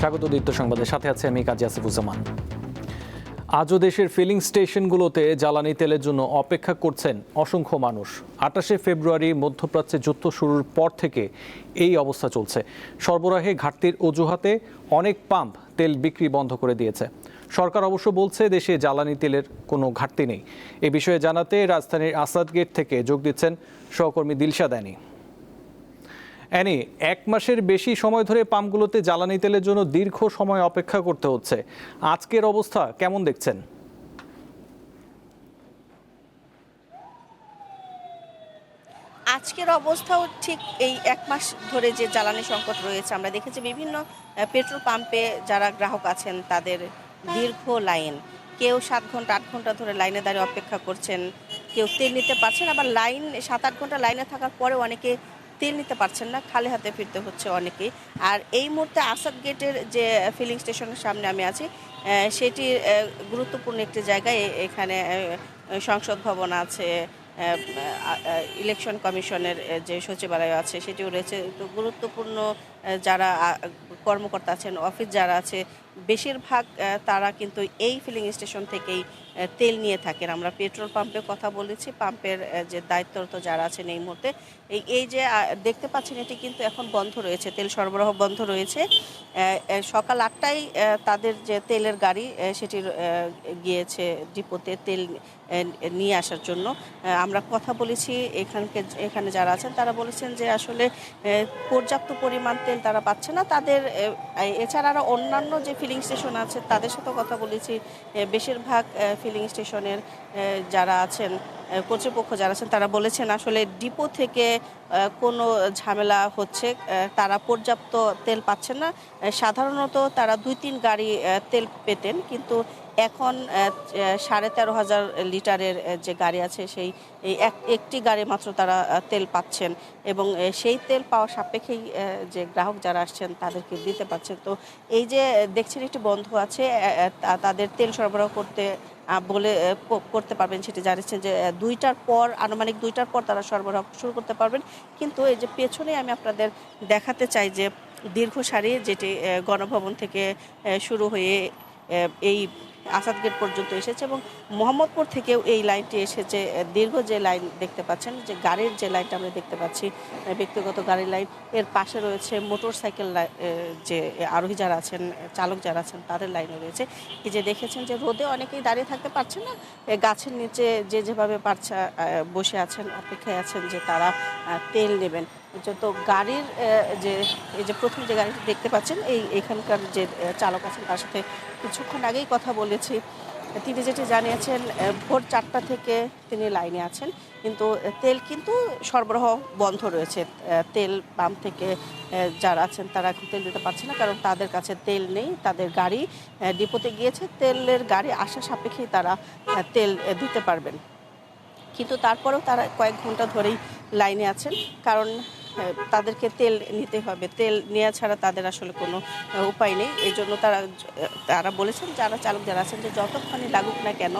স্বাগত দীপ্ত সংবাদের সাথে আছে আমি কাজী আসিফুজ্জামান। আজও দেশের ফিলিং স্টেশনগুলোতে জ্বালানি তেলের জন্য অপেক্ষা করছেন অসংখ্য মানুষ। ২৮শে ফেব্রুয়ারি মধ্যপ্রাচ্যে যুদ্ধ শুরুর পর থেকে এই অবস্থা চলছে। সরবরাহে ঘাটতির অজুহাতে অনেক পাম্প তেল বিক্রি বন্ধ করে দিয়েছে। সরকার অবশ্য বলছে দেশে জ্বালানি তেলের কোনো ঘাটতি নেই। এ বিষয়ে জানাতে রাজধানীর আসাদ গেট থেকে যোগ দিচ্ছেন সহকর্মী দিলশাদ অ্যানি। অ্যানি, ১ মাসের বেশি সময় ধরে পাম্পগুলোতে জ্বালানি তেলের জন্য দীর্ঘ সময় অপেক্ষা করতে হচ্ছে। আজকের অবস্থা কেমন দেখছেন? আজকের অবস্থাও ঠিক এই ১ মাস ধরে যে জ্বালানি সংকট রয়েছে, আমরা দেখেছি বিভিন্ন পেট্রোল পাম্পে যারা গ্রাহক আছেন তাদের দীর্ঘ লাইন। কেউ ৭ ঘন্টা ৮ ঘন্টা ধরে লাইনে দাঁড়িয়ে অপেক্ষা করছেন, কেউ তেল নিতে পারছেন, আবার লাইন ৭-৮ ঘন্টা লাইনে থাকার পরেও অনেকে তেল নিতে পারছেন না, খালি হাতে ফিরতে হচ্ছে অনেকেই। আর এই মুহূর্তে আসাদ গেটের যে ফিলিং স্টেশনের সামনে আমি আছি, সেটি গুরুত্বপূর্ণ একটি জায়গায়। এখানে সংসদ ভবন আছে, ইলেকশন কমিশনের যে সচিবালয় আছে সেটিও রয়েছে। তো গুরুত্বপূর্ণ যারা কর্মকর্তা আছেন, অফিস যারা আছে, বেশিরভাগ তারা কিন্তু এই ফিলিং স্টেশন থেকেই তেল নিয়ে থাকেন। আমরা পেট্রোল পাম্পে কথা বলেছি, পাম্পের যে দায়িত্বরত যারা আছেন এই মুহূর্তে এই যে দেখতে পাচ্ছেন এটি কিন্তু এখন বন্ধ রয়েছে, তেল সরবরাহ বন্ধ রয়েছে। সকাল ৮টায় তাদের যে তেলের গাড়ি সেটি গিয়েছে ডিপোতে তেল নিয়ে আসার জন্য। আমরা কথা বলেছি এখানে যারা আছেন তারা বলেছেন যে আসলে পর্যাপ্ত পরিমাণ তেল তারা পাচ্ছে না। তাদের এছাড়া আরও অন্যান্য যে ফিলিং স্টেশন আছে তাদের সাথেও কথা বলেছি। বেশিরভাগ ফিলিং স্টেশনের যারা আছেন, কর্তৃপক্ষ যারা আছেন তারা বলেছেন আসলে ডিপো থেকে কোনো ঝামেলা হচ্ছে, তারা পর্যাপ্ত তেল পাচ্ছেন না। সাধারণত তারা ২-৩ গাড়ি তেল পেতেন, কিন্তু এখন ১৩,৫০০ লিটারের যে গাড়ি আছে সেই একটি গাড়ি মাত্র তারা তেল পাচ্ছেন, এবং সেই তেল পাওয়া সাপেক্ষেই যে গ্রাহক যারা আসছেন তাদেরকে দিতে পারছেন। তো এই যে দেখছেন একটি বন্ধ আছে, তাদের তেল সরবরাহ করতে পারবেন সেটি জানিয়েছেন যে ২টার পর, আনুমানিক ২টার পর তারা সরবরাহ শুরু করতে পারবেন। কিন্তু এই যে পেছনে আমি আপনাদের দেখাতে চাই যে দীর্ঘ সারি যেটি গণভবন থেকে শুরু হয়ে এই আসাদ গেট পর্যন্ত এসেছে, এবং মোহাম্মদপুর থেকেও এই লাইনটি এসেছে। দীর্ঘ যে লাইন দেখতে পাচ্ছেন, যে গাড়ির যে লাইনটা আমরা দেখতে পাচ্ছি, ব্যক্তিগত গাড়ির লাইন, এর পাশে রয়েছে মোটর সাইকেল, যে আরোহী যারা আছেন, চালক যারা আছেন তাদের লাইনও রয়েছে। এই যে দেখেছেন যে রোদে অনেকেই দাঁড়িয়ে থাকতে পারছেন না, গাছের নিচে যে যেভাবে পারছে বসে আছেন, অপেক্ষায় আছেন যে তারা তেল নেবেন। তো গাড়ির এই যে প্রথম যে গাড়িটি দেখতে পাচ্ছেন, এখানকার যে চালক আছেন তার সাথে কিছুক্ষণ আগেই কথা বলেছি। তিনি যেটি জানিয়েছেন, ভোর ৪টা থেকে তিনি লাইনে আছেন, কিন্তু তেল কিন্তু সরবরাহ বন্ধ রয়েছে। তেল পাম্প থেকে যারা আছেন তারা এখন তেল দিতে পারছে না, কারণ তাদের কাছে তেল নেই। তাদের গাড়ি ডিপোতে গিয়েছে, তেলের গাড়ি আসা সাপেক্ষেই তারা তেল দিতে পারবেন। কিন্তু তারপরেও তারা কয়েক ঘন্টা ধরেই লাইনে আছেন, কারণ তাদেরকে তেল নিতে হবে, তেল নেওয়া ছাড়া তাদের আসলে কোনো উপায় নেই। এই জন্য তারা বলেছেন, যারা চালক যারা আছেন, যে যতক্ষণই লাগুক না কেন,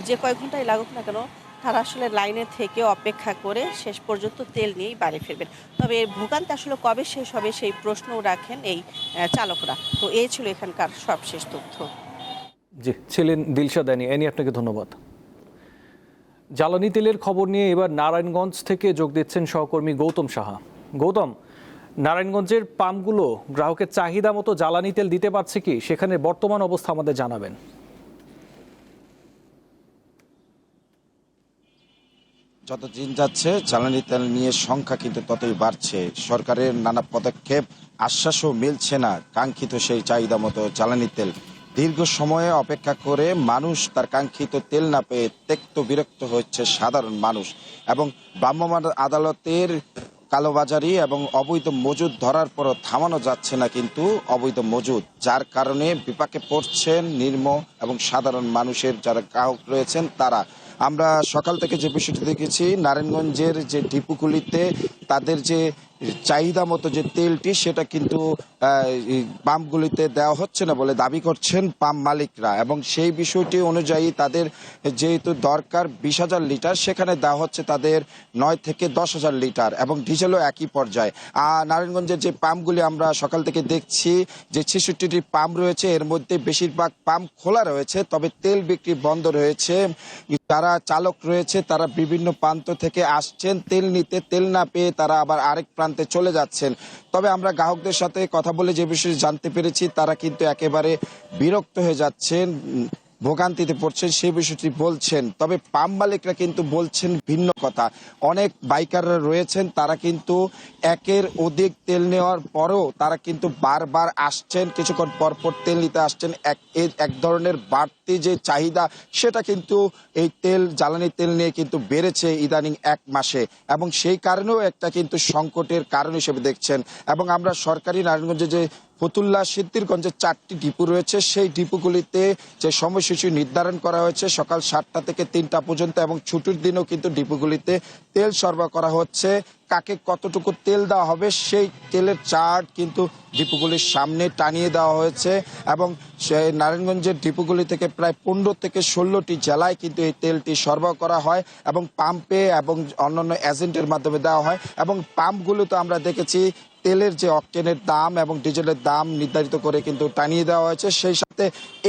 যে কয়েক ঘন্টায় লাগুক না কেন, তারা আসলে লাইনে থেকে অপেক্ষা করে শেষ পর্যন্ত তেল নিয়েই বাড়ি ফিরবেন। তবে এর ভোগান্তি আসলে কবে শেষ হবে সেই প্রশ্নও রাখেন এই চালকরা। তো এই ছিল এখানকার সবশেষ তথ্য। জি, ছিলেন দিলশাদ অ্যানি। অ্যানি, আপনাকে ধন্যবাদ। জ্বালানি তেলের খবর নিয়ে এবার নারায়ণগঞ্জ থেকে যোগ দিচ্ছেন সহকর্মী গৌতম সাহা। গৌতম, নারায়ণগঞ্জের পাম্পগুলো গ্রাহকের চাহিদা মতো জ্বালানি তেল দিতে পারছে কি? সেখানে বর্তমান অবস্থা আমাদের জানাবেন। যত দিন যাচ্ছে জ্বালানি তেল নিয়ে সংখ্যা কিন্তু ততই বাড়ছে। সরকারের নানা পদক্ষেপ, আশ্বাসও মিলছে না কাঙ্ক্ষিত সেই চাহিদা মতো জ্বালানি তেল। দীর্ঘ সময়ে অপেক্ষা করে মানুষ তার কাঙ্ক্ষিত তেল না পেয়ে তেক্ত বিরক্ত হচ্ছে সাধারণ মানুষ, এবং ভ্রাম্যমাণ আদালতের কালোবাজারি এবং অবৈধ মজুদ ধরার পরও থামানো যাচ্ছে না কিন্তু অবৈধ মজুদ, যার কারণে বিপাকে পড়ছেন নিম্ন এবং সাধারণ মানুষের যারা গ্রাহক রয়েছেন তারা। আমরা সকাল থেকে যে বিষয়টি দেখেছি, নারায়ণগঞ্জের যে ডিপুগুলিতে তাদের যে চাহিদা মতো যে তেলটি সেটা কিন্তু পাম্পগুলিতে দেওয়া হচ্ছে না বলে দাবি করছেন পাম্প মালিকরা, এবং সেই বিষয়টি অনুযায়ী তাদের যেহেতু দরকার 20,000 লিটার, সেখানে দেওয়া হচ্ছে তাদের 9 থেকে 10,000 লিটার, এবং ডিজেলও একই পর্যায়ে। নারায়ণগঞ্জের যে পাম্পগুলি আমরা সকাল থেকে দেখছি যে 66টি পাম্প রয়েছে, এর মধ্যে বেশিরভাগ পাম্প খোলা রয়েছে, তবে তেল বিক্রি বন্ধ রয়েছে। যারা চালক রয়েছে তারা বিভিন্ন প্রান্ত থেকে আসছেন তেল নিতে, তেল না পেয়ে তারা আবার আরেক প্রান্তে চলে যাচ্ছেন। তবে আমরা গ্রাহকদের সাথে কথা বলে যে বিষয়ে জানতে পেরেছি তারা কিন্তু একেবারে বিরক্ত হয়ে যাচ্ছেন, ভোগান্তিতে পড়ছেন, সেই বিষয়টি বলছেন। তবে পাম্প মালিকরা কিন্তু বলছেন ভিন্ন কথা। অনেক বাইকাররা রয়েছেন তারা কিন্তু একের অধিক তেল নেওয়ার পরেও তারা কিন্তু বারবার আসছেন, কিছুক্ষণ পরপর তেল নিতে আসছেন। এক ধরনের বাড়তি যে চাহিদা সেটা কিন্তু এই জ্বালানি তেল নিয়ে কিন্তু বেড়েছে ইদানিং 1 মাসে, এবং সেই কারণেও একটা কিন্তু সংকটের কারণ হিসেবে দেখছেন। এবং আমরা সরকারি নারায়ণগঞ্জে যে ফতুল্লা সিদ্ধিরগঞ্জে 4টি ডিপো রয়েছে, সেই ডিপোগুলিতে যে সময়সূচি নির্ধারণ করা হয়েছে সকাল 7টা থেকে 3টা পর্যন্ত, এবং ছুটির দিনও কিন্তু ডিপোগুলিতে তেল সরবরাহ করা হচ্ছে। কাকে কতটুকু তেল দেওয়া হবে সেই তেলের চার্ট কিন্তু ডিপোগুলির সামনে টানিয়ে দেওয়া হয়েছে, এবং নারায়ণগঞ্জের ডিপোগুলি থেকে প্রায় 15 থেকে 16টি জেলায় কিন্তু এই তেলটি সরবরাহ করা হয়, এবং পাম্পে এবং অন্যান্য এজেন্টের মাধ্যমে দেওয়া হয়। এবং পাম্পগুলোতে আমরা দেখেছি তেলের যে অকটেনের দাম এবং ডিজেলের দাম নির্ধারিত করে কিন্তু টানিয়ে দেওয়া হয়েছে। সেই সাথে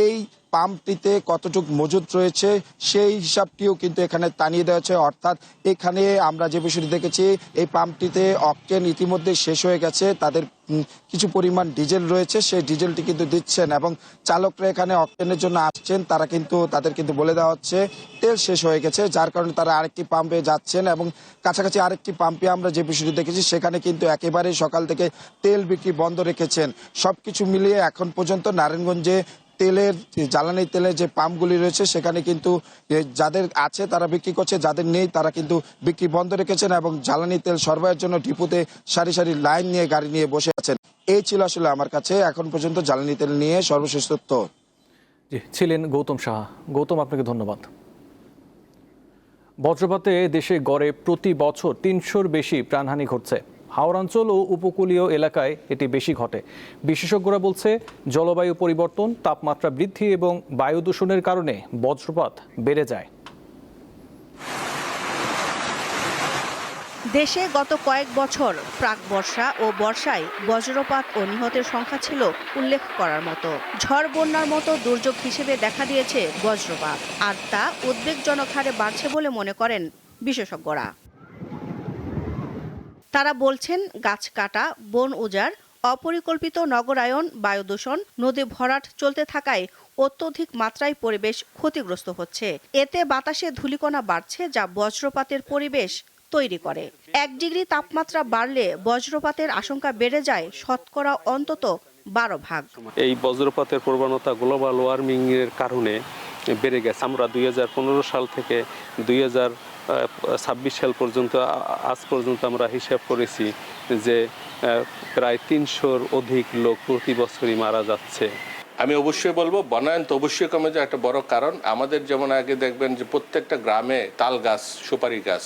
এই পাম্পটিতে কতটুকু মজুত রয়েছে সেই হিসাবটিও কিন্তু এখানে টানিয়ে দেওয়া হয়েছে। অর্থাৎ এখানে আমরা যে বিষয়টি দেখেছি, এই পাম্পটিতে অকটেন ইতিমধ্যে শেষ হয়ে গেছে, তাদের কিছু পরিমাণ ডিজেল রয়েছে, সেই ডিজেলটি কিন্তু দিচ্ছেন, এবং চালকরা এখানে অকটেনের জন্য আসছেন, তাদের কিন্তু বলে দেওয়া হচ্ছে তেল শেষ হয়ে গেছে, যার কারণে তারা আরেকটি পাম্পে যাচ্ছেন। এবং কাছাকাছি আরেকটি পাম্পে আমরা যে বিষয়টি দেখেছি সেখানে কিন্তু একেবারে সকাল থেকে তেল বিক্রি বন্ধ রেখেছেন। সবকিছু মিলিয়ে এখন পর্যন্ত নারায়ণগঞ্জে জ্বালানি তেলের যে পাম্পগুলি রয়েছে সেখানে কিন্তু যাদের আছে তারা বিক্রি করছে, যাদের নেই তারা কিন্তু বিক্রি বন্ধ রেখেছেন, এবং জ্বালানি তেল সরবরাহের জন্য ডিপোতে সারি সারি লাইন নিয়ে গাড়ি নিয়ে বসে আছেন। এই ছিল আসলে আমার কাছে এখন পর্যন্ত জ্বালানি তেল নিয়ে সর্বশেষ তথ্য। জি, ছিলেন গৌতম সাহা। গৌতম, আপনাকে ধন্যবাদ। বজ্রপাতে দেশে গড়ে প্রতি বছর 300-র বেশি প্রাণহানি ঘটছে। হাওড়াঞ্চল ও উপকূলীয় এলাকায় এটি বেশি ঘটে। বিশেষজ্ঞরা বলছে জলবায়ু পরিবর্তন, তাপমাত্রা বৃদ্ধি এবং বায়ু দূষণের কারণে বজ্রপাত বেড়ে যায়। দেশে গত কয়েক বছর প্রাক বর্ষা ও বর্ষায় বজ্রপাত ও নিহতের সংখ্যা ছিল উল্লেখ করার মতো। ঝড় বন্যার মতো দুর্যোগ হিসেবে দেখা দিয়েছে বজ্রপাত, আর তা উদ্বেগজনক হারে বাড়ছে বলে মনে করেন বিশেষজ্ঞরা। তারা বলছেন গাছ কাটা, বন উজাড়, অপরিকল্পিত নগরায়ন, বায়ু দূষণ, নদী ভরাট চলতে থাকায় অত্যধিক মাত্রায় পরিবেশ ক্ষতিগ্রস্ত হচ্ছে। এতে বাতাসে ধূলিকণা বাড়ছে, যা বজ্রপাতের পরিবেশ তৈরি করে। 1 ডিগ্রি তাপমাত্রা বাড়লে বজ্রপাতের আশঙ্কা বেড়ে যায় শতকরা অন্তত 12 ভাগ। এই বজ্রপাতের প্রবণতা গ্লোবাল ওয়ার্মিং এর কারণে বেড়ে গেছে। আমরা 2015 সাল থেকে 2026 সাল পর্যন্ত আজ পর্যন্ত আমরা হিসাব করেছি যে প্রায় 300-র অধিক লোক প্রতি বছরই মারা যাচ্ছে। আমি অবশ্যই বলবো বনায়ন তো অবশ্যই কমে যাওয়া একটা বড় কারণ। আমাদের যেমন আগে দেখবেন যে প্রত্যেকটা গ্রামে তাল গাছ, সুপারি গাছ,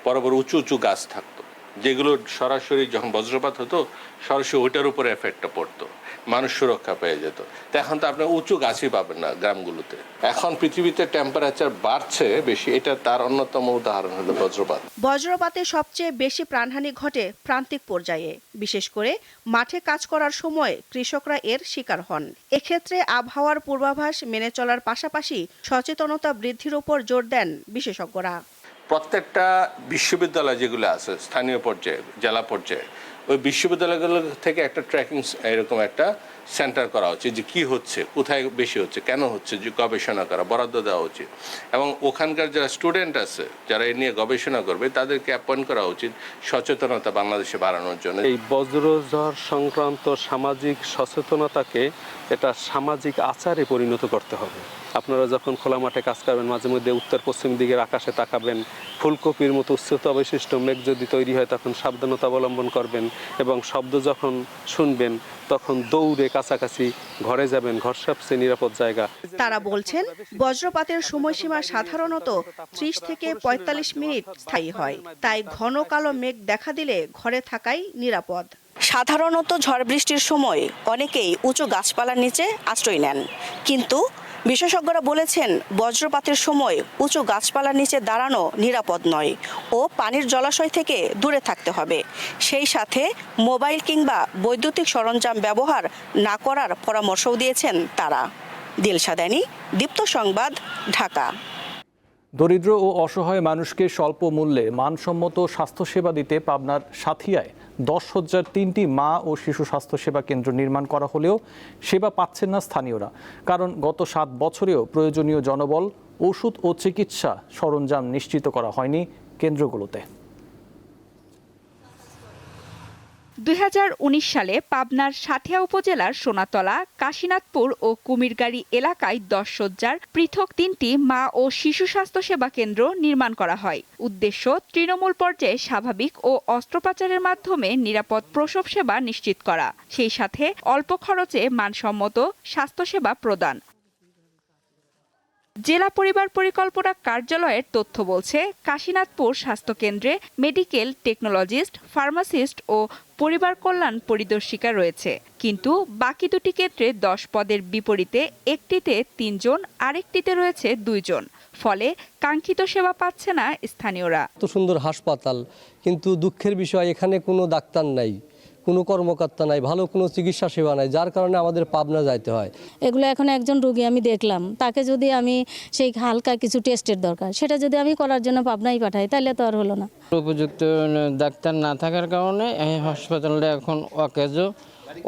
বড় বড় উঁচু উঁচু গাছ থাকতো, যেগুলো সরাসরি যখন বজ্রপাত হতো সরাসরি ওইটার উপরে এফেক্টটা পড়তো, মানুষ সুরক্ষা পেয়ে যেত। তো এখন তো আপনি উঁচু গাছই পাবেন না গ্রামগুলোতে। এখন পৃথিবীতে টেম্পারেচার বাড়ছে বেশি, এটা তার অন্যতম উদাহরণ হলো বজ্রপাত। বজ্রপাতে সবচেয়ে বেশি প্রাণহানি ঘটে প্রান্তিক পর্যায়ে, বিশেষ করে মাঠে কাজ করার সময় কৃষকরা এর শিকার হন। এক্ষেত্রে আবহাওয়ার পূর্বাভাস মেনে চলার পাশাপাশি সচেতনতা বৃদ্ধির উপর জোর দেন বিশেষজ্ঞরা। প্রত্যেকটা বিশ্ববিদ্যালয় যেগুলো আছে স্থানীয় পর্যায়ে, জেলা পর্যায়ে, ওই বিশ্ববিদ্যালয়গুলো থেকে একটা ট্র্যাকিং এরকম একটা সেন্টার করা উচিত, যে কি হচ্ছে, কোথায় বেশি হচ্ছে, কেন হচ্ছে, যে গবেষণা করা, বরাদ্দ দেওয়া উচিত। এবং ওখানকার যারা স্টুডেন্ট আছে যারা এ নিয়ে গবেষণা করবে তাদেরকে অ্যাপয়েন্ট করা উচিত সচেতনতা বাংলাদেশে বাড়ানোর জন্য। এই বজ্রঝড় সংক্রান্ত সামাজিক সচেতনতাকে এটা সামাজিক আচারে পরিণত করতে হবে। আপনারা যখন খোলা মাঠে কাজ করবেন মাঝে মধ্যে উত্তর পশ্চিম দিকের আকাশে তাকাবেন, ফুলকপির মতো উচ্চতা বিশিষ্ট মেঘ যদি তৈরি হয় তখন সাবধানতা অবলম্বন করবেন এবং শব্দ যখন শুনবেন তখন দৌড়ে কাছাকাছি ঘরে যাবেন, ঘর সবচেয়ে নিরাপদ জায়গা। তারা বলছেন বজ্রপাতের সময়সীমা সাধারণত 30 থেকে 45 মিনিট স্থায়ী হয়, তাই ঘন কালো মেঘ দেখা দিলে ঘরে থাকাই নিরাপদ। সাধারণত ঝড় বৃষ্টির সময় অনেকেই উঁচু গাছপালার নিচে আশ্রয় নেন, কিন্তু বিশেষজ্ঞরা বলেছেন বজ্রপাতের সময় উঁচু গাছপালার নিচে দাঁড়ানো নিরাপদ নয় ও পানির জলাশয় থেকে দূরে থাকতে হবে। সেই সাথে মোবাইল কিংবা বৈদ্যুতিক সরঞ্জাম ব্যবহার না করার পরামর্শও দিয়েছেন তারা। দিলশাদানি, দীপ্ত সংবাদ, ঢাকা। দরিদ্র ও অসহায় মানুষকে স্বল্প মূল্যে মানসম্মত স্বাস্থ্যসেবা দিতে পাবনার সাথিয়ায় 10,000 3টি মা ও শিশু স্বাস্থ্যসেবা কেন্দ্র নির্মাণ করা হলেও সেবা পাচ্ছেন না স্থানীয়রা। কারণ গত 7 বছরেও প্রয়োজনীয় জনবল, ওষুধ ও চিকিৎসা সরঞ্জাম নিশ্চিত করা হয়নি কেন্দ্রগুলোতে। 2019 সালে পাবনার সাঁথিয়া উপজেলার সোনাতলা, কাশীনাথপুর ও কুমিরগাড়ি এলাকায় 10 শয্যার পৃথক 3টি মা ও শিশু স্বাস্থ্যসেবা কেন্দ্র নির্মাণ করা হয়। উদ্দেশ্য তৃণমূল পর্যায়ে স্বাভাবিক ও অস্ত্রোপচারের মাধ্যমে নিরাপদ প্রসব সেবা নিশ্চিত করা, সেই সাথে অল্প খরচে মানসম্মত স্বাস্থ্যসেবা প্রদান। জেলা পরিবার পরিকল্পনা কার্যালয়ের তথ্য বলছে, কাশীনাথপুর স্বাস্থ্যকেন্দ্রে মেডিকেল টেকনোলজিস্ট, ফার্মাসিস্ট ও পরিবার কল্যাণ পরিদর্শিকা রয়েছে, কিন্তু বাকি দুটি ক্ষেত্রে 10 পদের বিপরীতে একটিতে 3 জন, আরেকটিতে রয়েছে 2 জন। ফলে কাঙ্ক্ষিত সেবা পাচ্ছে না স্থানীয়রা। এত সুন্দর হাসপাতাল, কিন্তু দুঃখের বিষয় এখানে কোনো ডাক্তার নাই, কোনো কর্মকর্তা নাই, ভালো কোনো চিকিৎসা সেবা নাই, যার কারণে আমাদের পাবনা যাইতে হয়। এগুলো এখন একজন রোগী আমি দেখলাম, তাকে যদি আমি সেই হালকা কিছু টেস্টের দরকার, সেটা যদি আমি করার জন্য পাবনাই পাঠাই, তাহলে তো আর হলো না। উপযুক্ত ডাক্তার না থাকার কারণে এই হাসপাতালটা এখন অকেজ,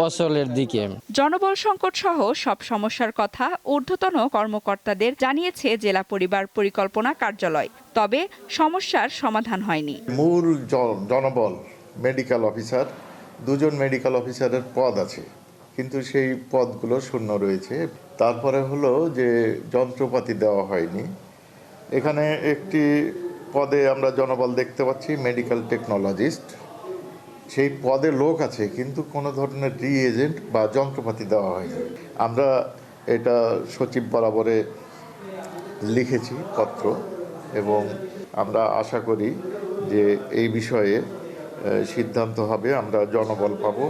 অচলের দিকে। জনবল সংকট সহ সব সমস্যার কথা ঊর্ধ্বতন কর্মকর্তাদের জানিয়েছে জেলা পরিবার পরিকল্পনা কার্যালয়, তবে সমস্যার সমাধান হয়নি। মূল জনবল মেডিকেল অফিসার, 2 জন মেডিকেল অফিসারের পদ আছে, কিন্তু সেই পদগুলো শূন্য রয়েছে। তারপরে হলো যে যন্ত্রপাতি দেওয়া হয়নি। এখানে একটি পদে আমরা জনবল দেখতে পাচ্ছি মেডিকেল টেকনোলজিস্ট, সেই পদে লোক আছে কিন্তু কোনো ধরনের রিএজেন্ট বা যন্ত্রপাতি দেওয়া হয়নি। আমরা এটা সচিব বরাবরে লিখেছি পত্র, এবং আমরা আশা করি যে এই বিষয়ে সিদ্ধান্ত হবে, আমরা জনবল পাবো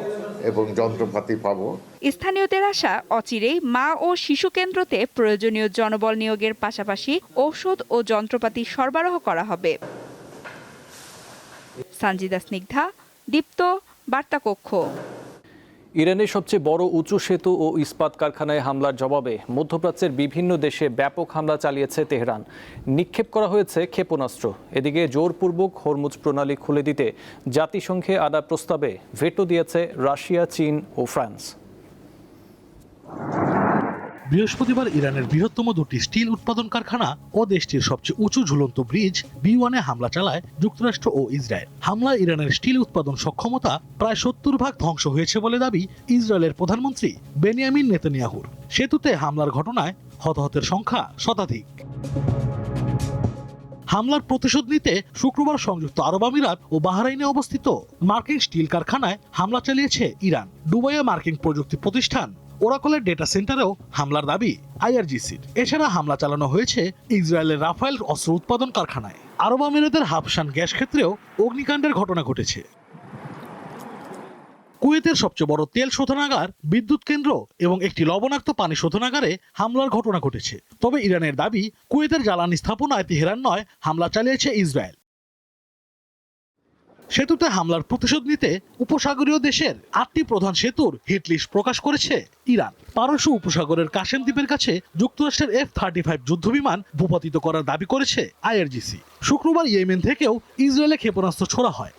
এবং যন্ত্রপাতি পাবো। স্থানীয়দের আশা, অচিরেই মা ও শিশু কেন্দ্রতে প্রয়োজনীয় জনবল নিয়োগের পাশাপাশি ঔষধ ও যন্ত্রপাতি সরবরাহ করা হবে। সঞ্জিদা স্নিগ্ধা, দীপ্ত, বার্তা কক্ষ। ইরানের সবচেয়ে বড় উঁচু সেতু ও ইস্পাত কারখানায় হামলার জবাবে মধ্যপ্রাচ্যের বিভিন্ন দেশে ব্যাপক হামলা চালিয়েছে তেহরান। নিক্ষেপ করা হয়েছে ক্ষেপণাস্ত্র। এদিকে জোরপূর্বক হরমুজ প্রণালী খুলে দিতে জাতিসংঘে আনা প্রস্তাবে ভেটো দিয়েছে রাশিয়া, চীন ও ফ্রান্স। বৃহস্পতিবার ইরানের বৃহত্তম 2টি স্টিল উৎপাদন কারখানা ও দেশটির সবচেয়ে উঁচু ঝুলন্ত ব্রিজ B1-এ হামলা চালায় যুক্তরাষ্ট্র ও ইসরায়েল। হামলায় ইরানের স্টিল উৎপাদন সক্ষমতা প্রায় 70% ধ্বংস হয়েছে বলে দাবি ইসরায়েলের প্রধানমন্ত্রী বেনিয়ামিন নেতানিয়াহুর। সেতুতে হামলার ঘটনায় হতাহতের সংখ্যা শতাধিক। হামলার প্রতিশোধ নিতে শুক্রবার সংযুক্ত আরব আমিরাত ও বাহরাইনে অবস্থিত মার্কিন স্টিল কারখানায় হামলা চালিয়েছে ইরান। দুবাইয়ে মার্কিন প্রযুক্তি প্রতিষ্ঠান ওরাকলের ডেটা সেন্টারেও হামলার দাবি IRGCর। এছাড়া হামলা চালানো হয়েছে ইসরায়েলের রাফায়েল অস্ত্র উৎপাদন কারখানায়। আরব আমিরাতের হাবশান গ্যাস ক্ষেত্রেও অগ্নিকাণ্ডের ঘটনা ঘটেছে। কুয়েতের সবচেয়ে বড় তেল শোধনাগার, বিদ্যুৎ কেন্দ্র এবং একটি লবণাক্ত পানি শোধনাগারে হামলার ঘটনা ঘটেছে। তবে ইরানের দাবি, কুয়েতের জ্বালানি স্থাপনায় তেহরান নয়, হামলা চালিয়েছে ইসরায়েল। সেতুতে হামলার প্রতিশোধ নিতে উপসাগরীয় দেশের 8টি প্রধান সেতুর হিটলিস্ট প্রকাশ করেছে ইরান। পারস্য উপসাগরের কাশেম দ্বীপের কাছে যুক্তরাষ্ট্রের F-35 যুদ্ধবিমান ভূপাতিত করার দাবি করেছে IRGC। শুক্রবার ইয়েমেন থেকেও ইসরায়েলে ক্ষেপণাস্ত্র ছোড়া হয়।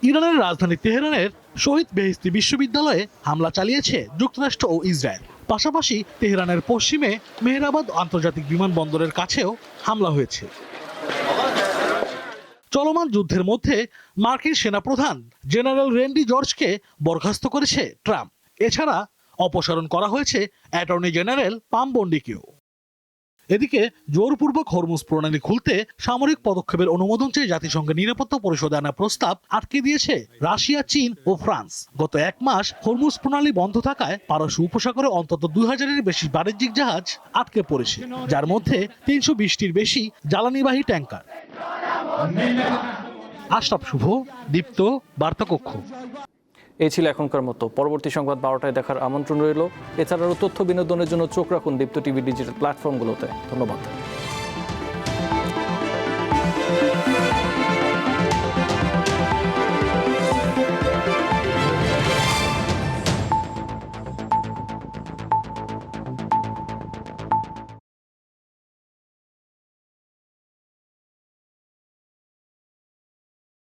ইরানের রাজধানী তেহরানের শহীদ বেহেশতি বিশ্ববিদ্যালয়ে হামলা চালিয়েছে যুক্তরাষ্ট্র ও ইসরায়েল। পাশাপাশি তেহরানের পশ্চিমে মেহরাবাদ আন্তর্জাতিক বিমানবন্দরের কাছেও হামলা হয়েছে। চলমান যুদ্ধের মধ্যে মার্কিন সেনাপ্রধান জেনারেল রেন্ডি জর্জকে বরখাস্ত করেছে ট্রাম্প। এছাড়া অপসারণ করা হয়েছে অ্যাটর্নি জেনারেল পাম বন্ডিকেও। এদিকে জোরপূর্বক হরমুজ প্রণালী খুলতে সামরিক পদক্ষেপের অনুমোদন চেয়ে জাতিসংঘের নিরাপত্তা পরিষদে আনা প্রস্তাব আটকে দিয়েছে রাশিয়া, চীন ও ফ্রান্স। গত 1 মাস হরমুজ প্রণালী বন্ধ থাকায় পারস্য উপসাগরে অন্তত 2000-এর বেশি বাণিজ্যিক জাহাজ আটকে পড়েছে, যার মধ্যে 320টির বেশি জ্বালানিবাহী ট্যাঙ্কার। আশরাফ শুভ, দীপ্ত, বার্তাকক্ষ। এই ছিল এখনকার মতো। পরবর্তী সংবাদ 12টায় দেখার আমন্ত্রণ রইল। এছাড়াও তথ্য বিনোদনের জন্য চোখ রাখুন দীপ্ত টিভি ডিজিটাল প্ল্যাটফর্মগুলোতে। ধন্যবাদ।